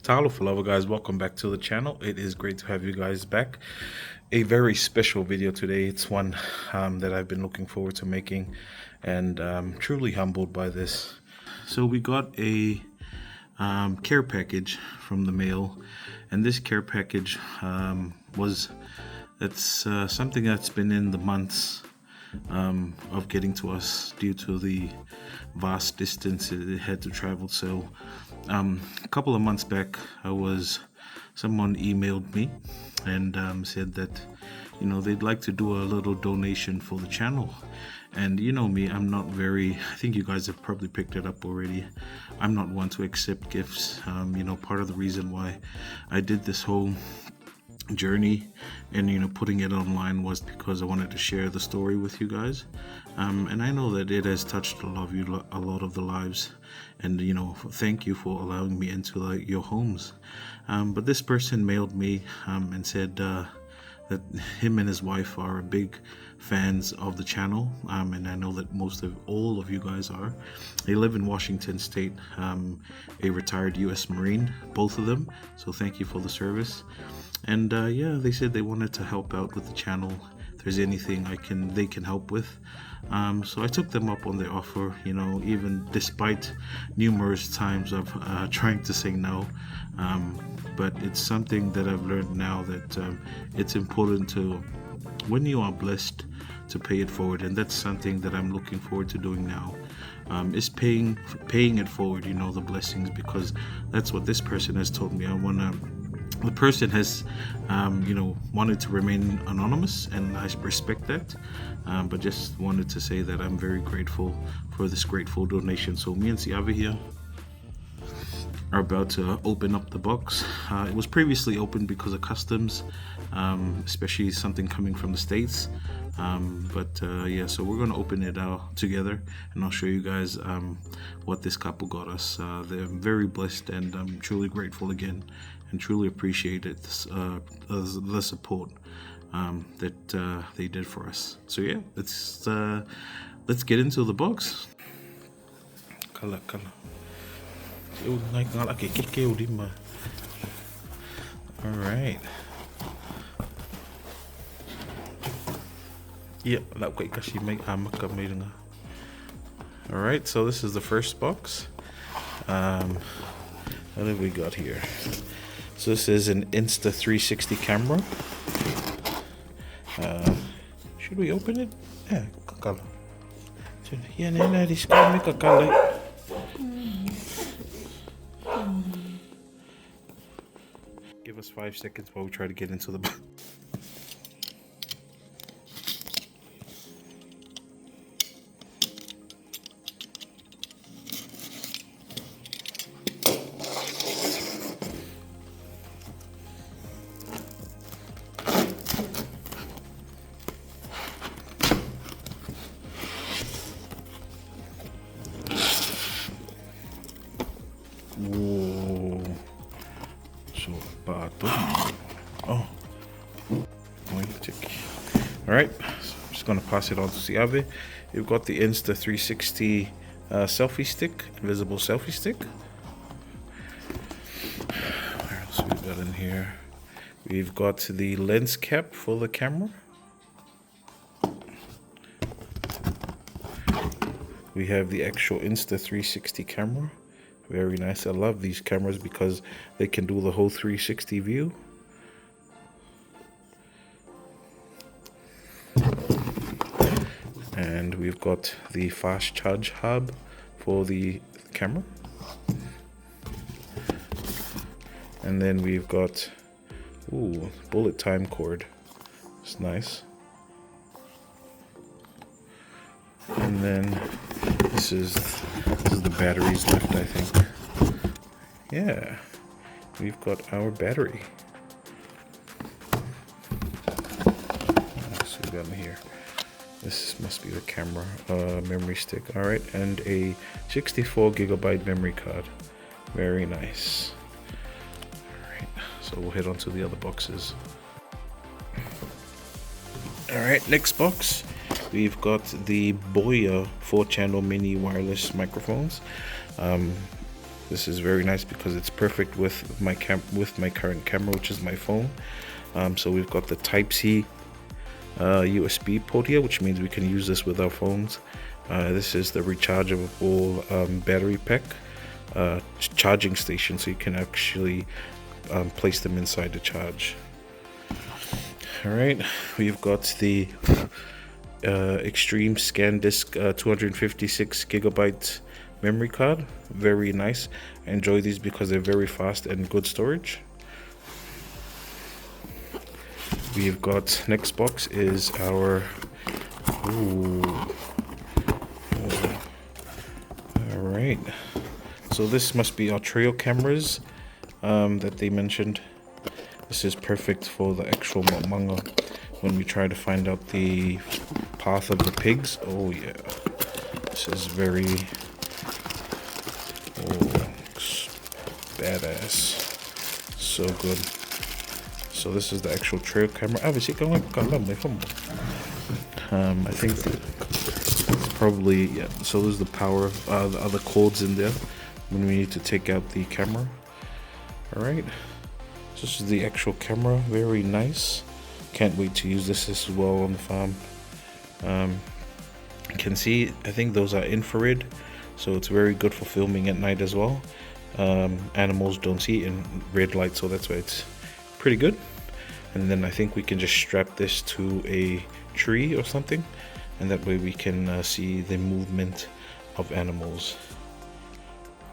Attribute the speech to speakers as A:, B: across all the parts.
A: Talo Flower guys, welcome back to the channel. It is great to have you guys back. A very special video today. It's one that I've been looking forward to making, and truly humbled by this. So we got a care package from the mail, and this care package it's something that's been in the months of getting to us due to the vast distance it had to travel. So a couple of months back, someone emailed me and said that they'd like to do a little donation for the channel. And you know me, I'm not very, I think you guys have probably picked it up already, I'm not one to accept gifts. Part of the reason why I did this whole journey and putting it online was because I wanted to share the story with you guys, and I know that it has touched a lot of the lives, and thank you for allowing me into your homes. But this person mailed me and said that him and his wife are big fans of the channel, and I know that all of you guys are. They live in Washington State, a retired U.S. Marine, both of them, so thank you for the service. And yeah, they said they wanted to help out with the channel. If there's anything they can help with, so I took them up on their offer, even despite numerous times of trying to say no. But it's something that I've learned now, that it's important to, when you are blessed, to pay it forward. And that's something that I'm looking forward to doing now, is paying it forward, the blessings, because that's what this person has told me. The person has wanted to remain anonymous, and I respect that, but just wanted to say that I'm very grateful for this grateful donation. So me and Siave here are about to open up the box. It was previously opened because of customs, especially something coming from the States, but yeah, so we're going to open it out together, and I'll show you guys what this couple got us. They're very blessed, and I'm truly grateful again, and truly appreciate it, the support that they did for us. So yeah, let's get into the box. Kala. All right. Yeah, all right, so this is the first box. What have we got here? So this is an Insta360 camera. Should we open it? Yeah, kakala. Yeah, nena, this guy make kakala. Give us 5 seconds while we try to get into the box. Whoa. So oh, all right, so I'm just going to pass it on to Siave. You've got the Insta360 selfie stick, invisible selfie stick. What else we've got in here? We've got the lens cap for the camera. We have the actual Insta360 camera. Very nice. I love these cameras because they can do the whole 360 view. And we've got the fast charge hub for the camera. And then we've got bullet time cord. It's nice. And then this is the batteries left, I think. Yeah, we've got our battery. So we got in here. This must be the camera memory stick. All right, and a 64 gigabyte memory card. Very nice. All right, so we'll head on to the other boxes. All right, next box. We've got the Boya 4-channel mini wireless microphones. This is very nice because it's perfect with my current camera, which is my phone. So we've got the Type-C USB port here, which means we can use this with our phones. This is the rechargeable battery pack charging station, so you can actually place them inside the charge. Alright, we've got the Extreme ScanDisk 256 gigabyte memory card. Very nice. I enjoy these because they're very fast and good storage. We've got, next box is our alright, so this must be our trail cameras that they mentioned. This is perfect for the actual mukbanga when we try to find out the path of the pigs. Oh yeah, this is very badass, so good. So this is the actual trail camera. I think it's probably, yeah, so there's the power, the other cords in there when we need to take out the camera. Alright, this is the actual camera, very nice. Can't wait to use this as well on the farm. You can see, I think those are infrared, so it's very good for filming at night as well. Animals don't see in red light, so that's why it's pretty good. And then I think we can just strap this to a tree or something, and that way we can see the movement of animals.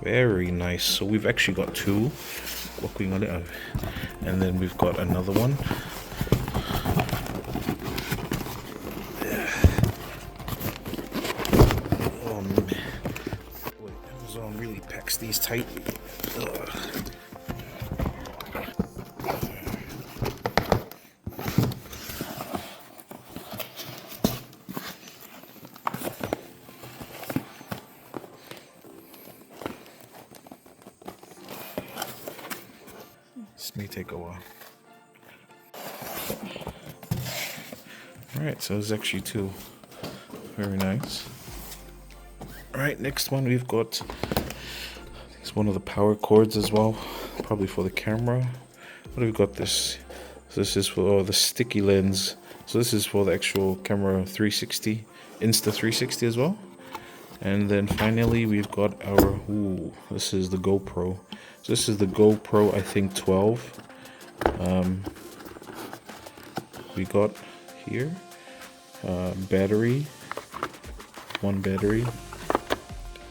A: Very nice. So we've actually got two working on it, and then we've got another one. Oh man, wait, Amazon really packs these tight. Ugh. This may take a while. Alright, so there's actually two. Very nice. Alright, next one we've got, it's one of the power cords as well, probably for the camera. What have we got this? So this is for the sticky lens. So this is for the actual camera 360, Insta360 as well. And then finally we've got our, this is the GoPro. So this is the GoPro, I think 12. We got here battery, one battery,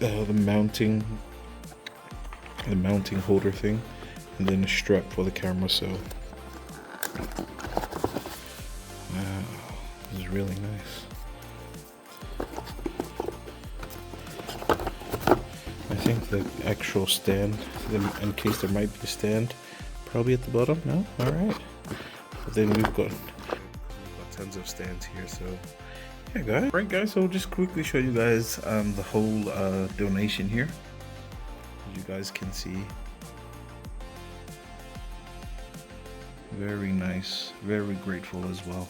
A: the mounting holder thing, and then a strap for the camera. So wow, this is really nice. I think the actual stand, in case there might be a stand, probably at the bottom. No, all right. But then we've got tons of stands here. So yeah, guys. Right, guys. So just quickly show you guys the whole donation here. As you guys can see, very nice. Very grateful as well.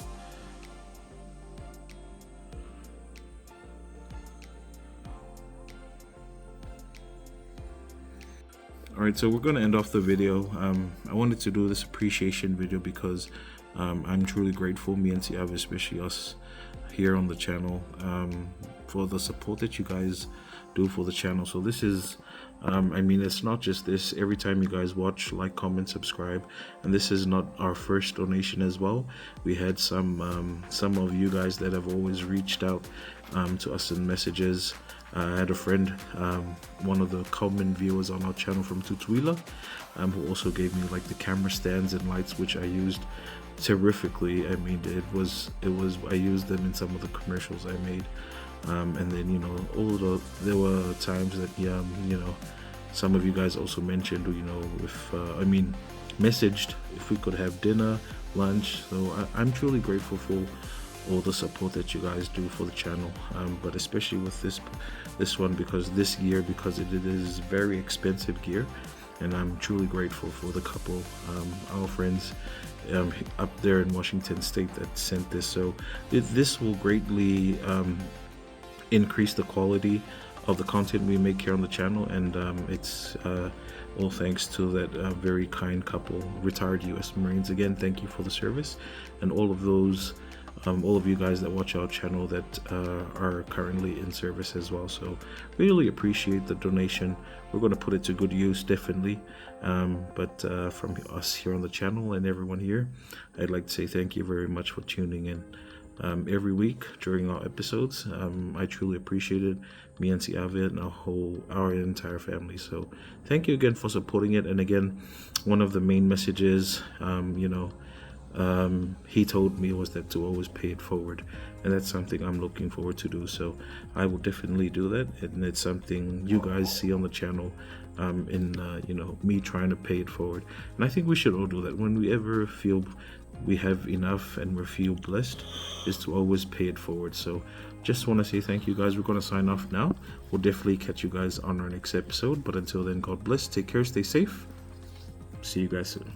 A: Alright, so we're going to end off the video. I wanted to do this appreciation video because I'm truly grateful, me and Siav, especially us here on the channel, for the support that you guys do for the channel. So this is, I mean, it's not just this. Every time you guys watch, like, comment, subscribe, and this is not our first donation as well. We had some of you guys that have always reached out to us in messages. I had a friend, one of the common viewers on our channel from Tutuila, who also gave me like the camera stands and lights, which I used terrifically. I mean, I used them in some of the commercials I made, and then, you know, there were times that, yeah, you know, some of you guys also mentioned, you know, if messaged if we could have dinner, lunch. So I'm truly grateful for all the support that you guys do for the channel, but especially with this one, because this gear, because it is very expensive gear, and I'm truly grateful for the couple, our friends up there in Washington State, that sent this. So this will greatly increase the quality of the content we make here on the channel, and it's all thanks to that very kind couple, retired U.S. Marines. Again, thank you for the service, and all of those, all of you guys that watch our channel that are currently in service as well. So really appreciate the donation. We're going to put it to good use, definitely. But from us here on the channel and everyone here, I'd like to say thank you very much for tuning in every week during our episodes. I truly appreciate it, me and Siave and our entire family. So thank you again for supporting it. And again, one of the main messages, he told me was that to always pay it forward, and that's something I'm looking forward to do. So I will definitely do that, and it's something you guys see on the channel, me trying to pay it forward. And I think we should all do that when we ever feel we have enough and we feel blessed, is to always pay it forward. So just want to say thank you guys. We're going to sign off now. We'll definitely catch you guys on our next episode, but until then, God bless, take care, stay safe, see you guys soon.